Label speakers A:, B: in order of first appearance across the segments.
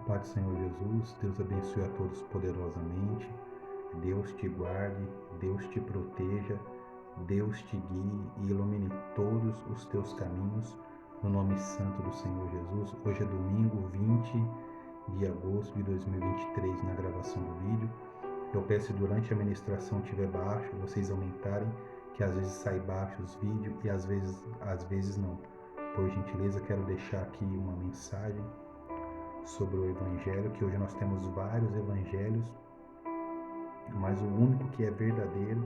A: Pai do Senhor Jesus, Deus abençoe a todos poderosamente, Deus te guarde, Deus te proteja, Deus te guie e ilumine todos os teus caminhos, no nome santo do Senhor Jesus. Hoje é domingo 20 de agosto de 2023, na gravação do vídeo. Eu peço que durante a ministração estiver baixo, vocês aumentarem, que às vezes sai baixo os vídeos e às vezes não. Por gentileza, quero deixar aqui uma mensagem sobre o Evangelho, que hoje nós temos vários evangelhos, mas o único que é verdadeiro,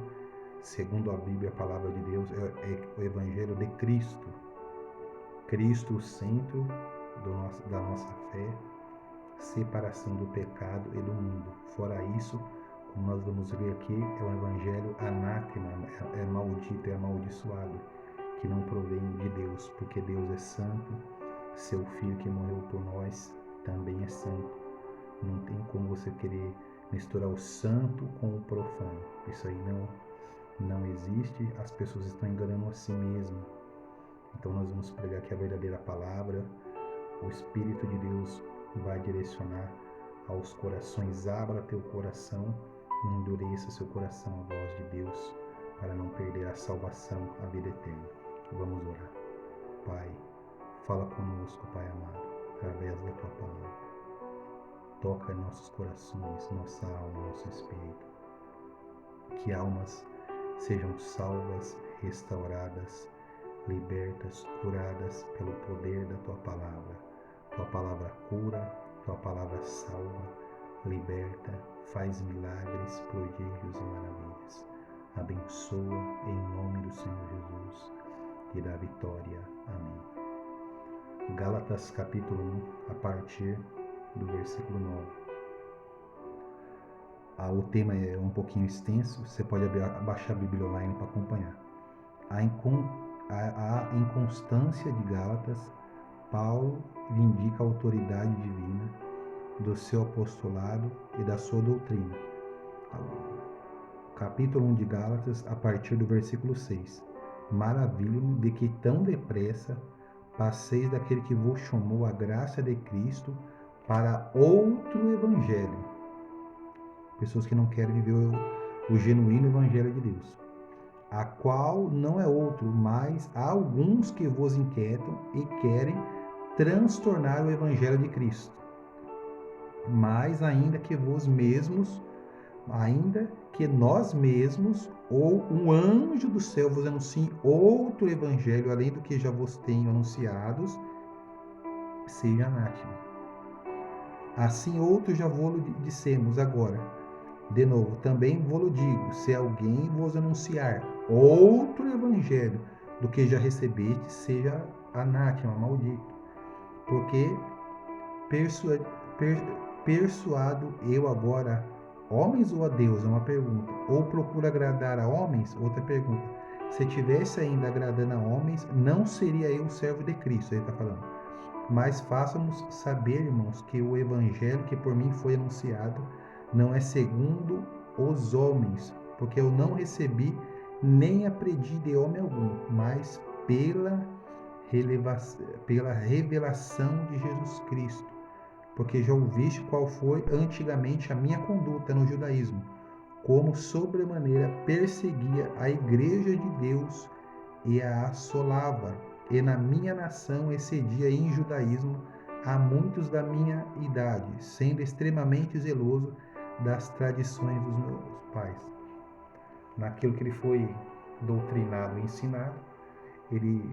A: segundo a Bíblia, a palavra de Deus, é o Evangelho de Cristo. Cristo, o centro da nossa fé, separação do pecado e do mundo. Fora isso, como nós vamos ver aqui, é um Evangelho anátema, é maldito, é amaldiçoado, que não provém de Deus, porque Deus é santo, seu Filho que morreu por nós também é santo. Não tem como você querer misturar o santo com o profano. Isso aí não existe. As pessoas estão enganando a si mesmas. Então nós vamos pregar aqui a verdadeira palavra. O Espírito de Deus vai direcionar aos corações. Abra teu coração, não endureça seu coração à voz de Deus, para não perder a salvação, a vida eterna. Vamos orar. Pai, fala conosco, Pai amado, através da tua palavra. Toca em nossos corações, nossa alma, nosso espírito. Que almas sejam salvas, restauradas, libertas, curadas pelo poder da tua palavra. Tua palavra cura, tua palavra salva, liberta, faz milagres, prodígios e maravilhas. Abençoa em nome do Senhor Jesus e dá vitória. Amém. Gálatas capítulo 1, a partir do versículo 9. O tema é um pouquinho extenso, você pode baixar a Bíblia online para acompanhar. A inconstância de Gálatas, Paulo vindica a autoridade divina do seu apostolado e da sua doutrina. Capítulo 1 de Gálatas, a partir do versículo 6. Maravilho-me de que tão depressa passeis daquele que vos chamou a graça de Cristo para outro evangelho. Pessoas que não querem viver o genuíno evangelho de Deus, a qual não é outro, mas há alguns que vos inquietam e querem transtornar o evangelho de Cristo. Mas ainda que nós mesmos ou um anjo do céu vos anuncie outro evangelho além do que já vos tenho anunciados, seja anátema. Assim outros já vos dissemos agora, de novo, também vos digo, se alguém vos anunciar outro evangelho do que já recebeste, seja anátema, maldito. Porque persuado eu agora homens ou a Deus? É uma pergunta. Ou procuro agradar a homens? Outra pergunta. Se tivesse ainda agradando a homens, não seria eu servo de Cristo, ele está falando. Mas façamos saber, irmãos, que o evangelho que por mim foi anunciado não é segundo os homens, porque eu não recebi nem aprendi de homem algum, mas pela revelação de Jesus Cristo. Porque já ouviste qual foi antigamente a minha conduta no judaísmo, como sobremaneira perseguia a igreja de Deus e a assolava, e na minha nação excedia em judaísmo a muitos da minha idade, sendo extremamente zeloso das tradições dos meus pais. Naquilo que ele foi doutrinado e ensinado, ele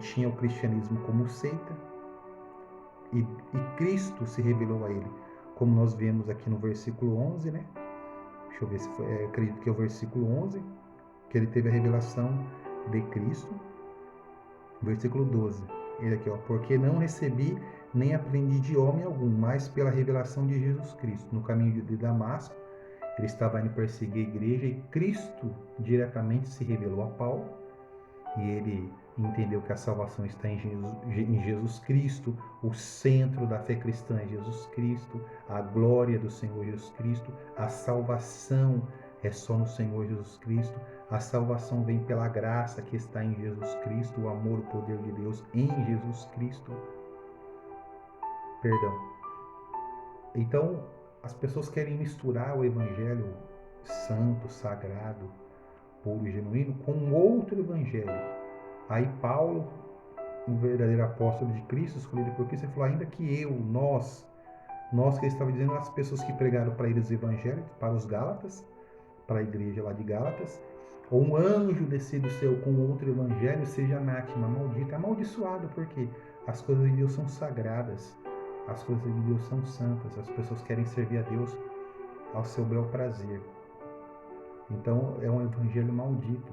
A: tinha o cristianismo como seita, e Cristo se revelou a ele, como nós vemos aqui no versículo 11, né? Deixa eu ver se foi, acredito que é o versículo 11, que ele teve a revelação de Cristo. Versículo 12, ele aqui, porque não recebi nem aprendi de homem algum, mas pela revelação de Jesus Cristo. No caminho de Damasco, ele estava indo perseguir a igreja e Cristo diretamente se revelou a Paulo, e ele entendeu que a salvação está em Jesus Cristo, o centro da fé cristã é Jesus Cristo, a glória do Senhor Jesus Cristo, a salvação é só no Senhor Jesus Cristo, a salvação vem pela graça que está em Jesus Cristo, o amor, o poder de Deus em Jesus Cristo. Então, as pessoas querem misturar o evangelho santo, sagrado, puro e genuíno com outro evangelho. Aí Paulo, um verdadeiro apóstolo de Cristo, escolhido por Cristo, ele falou: ainda que eu, nós que ele estava dizendo as pessoas que pregaram para eles o evangelho, para os Gálatas, para a igreja lá de Gálatas, ou um anjo descido do céu com outro evangelho, seja anátema, maldito, amaldiçoado, porque as coisas de Deus são sagradas, as coisas de Deus são santas, as pessoas querem servir a Deus ao seu bel prazer. Então é um evangelho maldito.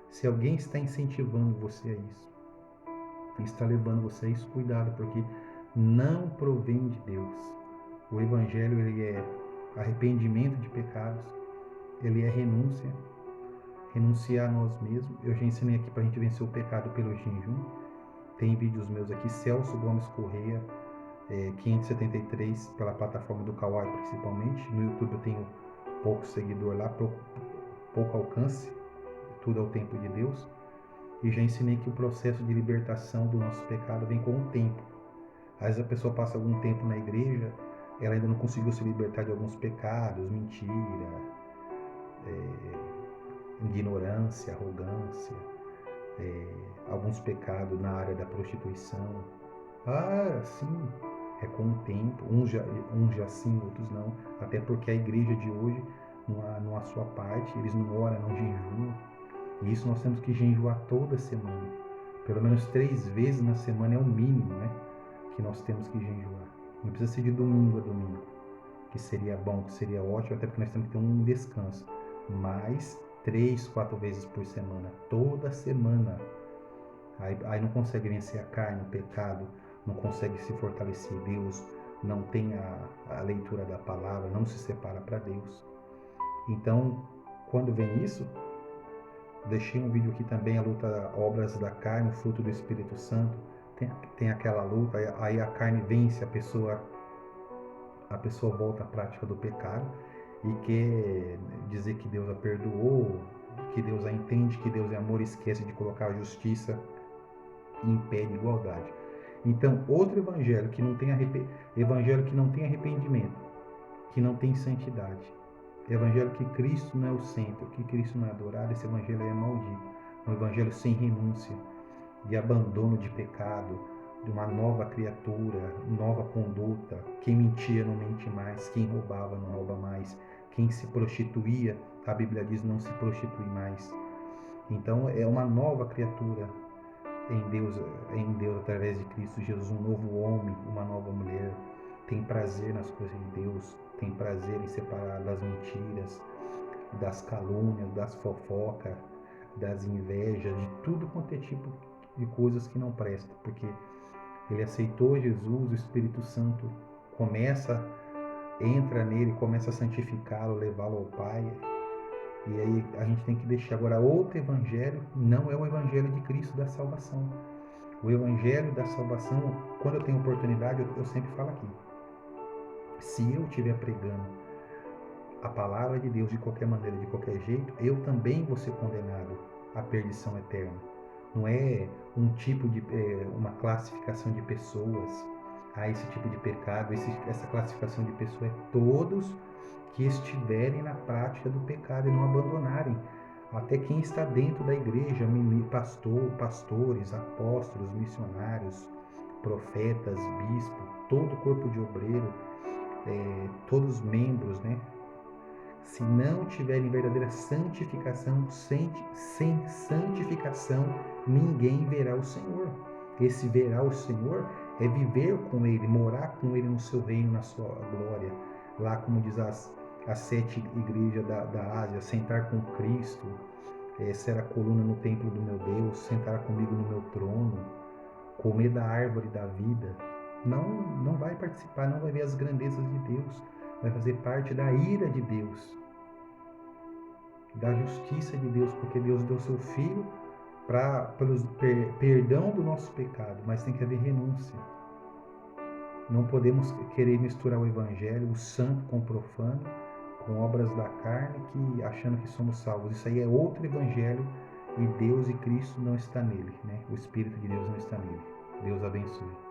A: Se alguém está incentivando você a isso, está levando você a isso, cuidado, porque não provém de Deus. O evangelho, ele é arrependimento de pecados, ele é renúncia, renunciar a nós mesmos. Eu já ensinei aqui para a gente vencer o pecado pelo jejum. Tem vídeos meus aqui, Celso Gomes Correia, 573, pela plataforma do Kawai principalmente. No YouTube eu tenho pouco seguidor lá, pouco alcance, tudo ao tempo de Deus. E já ensinei que o processo de libertação do nosso pecado vem com o tempo. Às vezes a pessoa passa algum tempo na igreja, ela ainda não conseguiu se libertar de alguns pecados, mentira, ignorância, arrogância, alguns pecados na área da prostituição. Sim, é com o tempo, uns já sim, outros não, até porque a igreja de hoje, não há sua parte, eles não oram, não jejuam, e isso nós temos que jejuar toda semana, pelo menos 3 vezes na semana é o mínimo, né, que nós temos que jejuar. Não precisa ser de domingo a domingo, que seria bom, que seria ótimo, até porque nós temos que ter um descanso, mas 3, 4 vezes por semana, toda semana. Aí não consegue vencer a carne, o pecado, não consegue se fortalecer. Deus não tem a leitura da palavra, não se separa para Deus. Então, quando vem isso, deixei um vídeo aqui também, a luta, obras da carne, o fruto do Espírito Santo. Tem aquela luta, aí a carne vence, a pessoa volta à prática do pecado e quer dizer que Deus a perdoou, que Deus a entende, que Deus é amor, esquece de colocar a justiça e impede a igualdade. Então, outro evangelho que não tem arrependimento, que não tem santidade, evangelho que Cristo não é o centro, que Cristo não é adorado, esse evangelho é maldito. Um evangelho sem renúncia, de abandono de pecado, de uma nova criatura, nova conduta. Quem mentia não mente mais, quem roubava não rouba mais, quem se prostituía, a Bíblia diz, não se prostitui mais. Então é uma nova criatura em Deus através de Cristo Jesus, um novo homem, uma nova mulher. Tem prazer nas coisas de Deus, tem prazer em separar das mentiras, das calúnias, das fofocas, das invejas, de tudo quanto é tipo de coisas que não prestam, porque ele aceitou Jesus, o Espírito Santo entra nele, começa a santificá-lo, levá-lo ao Pai. E aí a gente tem que deixar agora outro evangelho, não é o evangelho de Cristo da salvação. O evangelho da salvação, quando eu tenho oportunidade, eu sempre falo aqui. Se eu estiver pregando a palavra de Deus de qualquer maneira, de qualquer jeito, eu também vou ser condenado à perdição eterna. Não é uma classificação de pessoas a esse tipo de pecado, essa classificação de pessoas é todos que estiverem na prática do pecado e não abandonarem. Até quem está dentro da igreja, pastores, apóstolos, missionários, profetas, bispos, todo o corpo de obreiro, todos os membros, né? Se não tiverem verdadeira santificação, sem santificação, ninguém verá o Senhor. Esse verá o Senhor é viver com Ele, morar com Ele no seu reino, na sua glória. Lá, como diz as 7 igrejas da Ásia, sentar com Cristo, ser a coluna no templo do meu Deus, sentar comigo no meu trono, comer da árvore da vida. Não vai participar, não vai ver as grandezas de Deus, vai fazer parte da ira de Deus, da justiça de Deus, porque Deus deu seu Filho pelo perdão do nosso pecado, mas tem que haver renúncia. Não podemos querer misturar o evangelho, o santo com o profano, com obras da carne, achando que somos salvos. Isso aí é outro evangelho e Deus e Cristo não está nele, né? O Espírito de Deus não está nele. Deus abençoe.